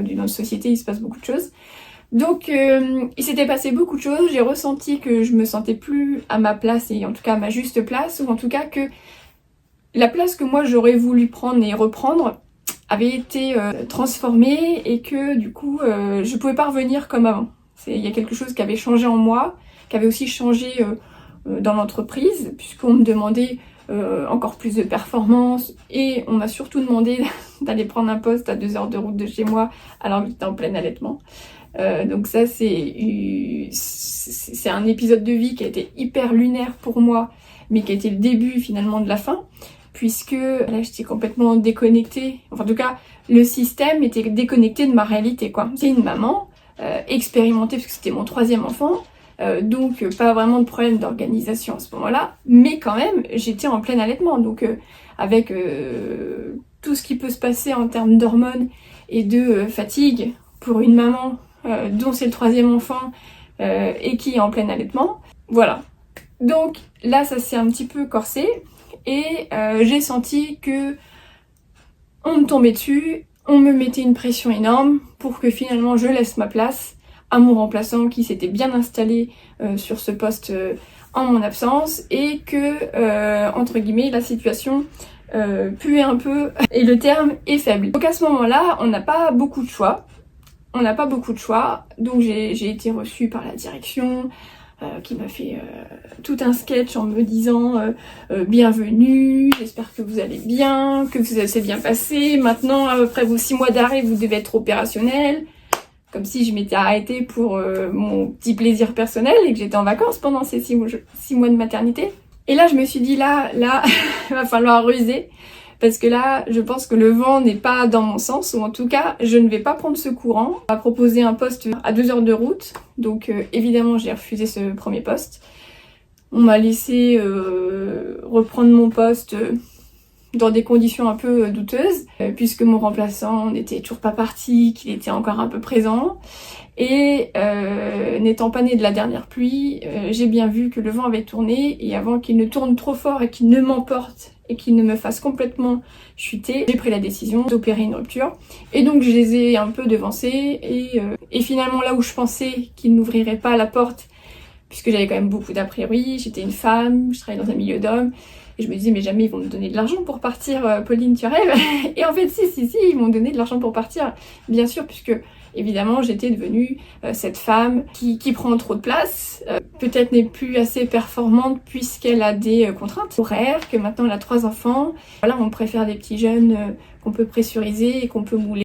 dans notre société il se passe beaucoup de choses. Donc il s'était passé beaucoup de choses, j'ai ressenti que je me sentais plus à ma place, et en tout cas à ma juste place, ou en tout cas que la place que moi j'aurais voulu prendre et reprendre avait été transformée, et que du coup je pouvais pas revenir comme avant. Il y a quelque chose qui avait changé en moi, qui avait aussi changé dans l'entreprise, puisqu'on me demandait encore plus de performance, et on m'a surtout demandé d'aller prendre un poste à 2 heures de route de chez moi alors que j'étais en plein allaitement. Donc ça c'est un épisode de vie qui a été hyper lunaire pour moi, mais qui a été le début finalement de la fin, puisque là j'étais complètement déconnectée, enfin en tout cas le système était déconnecté de ma réalité quoi. J'étais une maman expérimentée parce que c'était mon 3e enfant, donc pas vraiment de problème d'organisation à ce moment-là, mais quand même j'étais en plein allaitement, donc avec tout ce qui peut se passer en termes d'hormones et de fatigue pour une maman dont c'est le 3e enfant et qui est en plein allaitement. Voilà. Donc là ça s'est un petit peu corsé, et j'ai senti que on me tombait dessus, on me mettait une pression énorme pour que finalement je laisse ma place à mon remplaçant qui s'était bien installé sur ce poste en mon absence, et que entre guillemets la situation puait un peu et le terme est faible. Donc à ce moment-là on n'a pas beaucoup de choix. Donc j'ai été reçue par la direction qui m'a fait tout un sketch en me disant bienvenue, j'espère que vous allez bien, que ça s'est bien passé, maintenant après vos 6 mois d'arrêt vous devez être opérationnel, comme si je m'étais arrêtée pour mon petit plaisir personnel et que j'étais en vacances pendant ces 6 mois de maternité. Et là je me suis dit là il va falloir ruser, parce que là, je pense que le vent n'est pas dans mon sens, ou en tout cas, je ne vais pas prendre ce courant. On m'a proposé un poste à 2 heures de route, donc évidemment, j'ai refusé ce premier poste. On m'a laissé reprendre mon poste dans des conditions un peu douteuses, puisque mon remplaçant n'était toujours pas parti, qu'il était encore un peu présent. Et n'étant pas né de la dernière pluie, j'ai bien vu que le vent avait tourné, et avant qu'il ne tourne trop fort et qu'il ne m'emporte et qu'il ne me fasse complètement chuter, j'ai pris la décision d'opérer une rupture. Et donc je les ai un peu devancés, et finalement là où je pensais qu'ils n'ouvriraient pas la porte, puisque j'avais quand même beaucoup d'a priori, j'étais une femme, je travaillais dans un milieu d'hommes, et je me disais mais jamais ils vont me donner de l'argent pour partir, Pauline tu rêves. Et en fait si, ils m'ont donné de l'argent pour partir, bien sûr, puisque évidemment j'étais devenue cette femme qui prend trop de place, peut-être n'est plus assez performante puisqu'elle a des contraintes horaires, que maintenant elle a 3 enfants. Voilà, on préfère des petits jeunes qu'on peut pressuriser et qu'on peut mouler.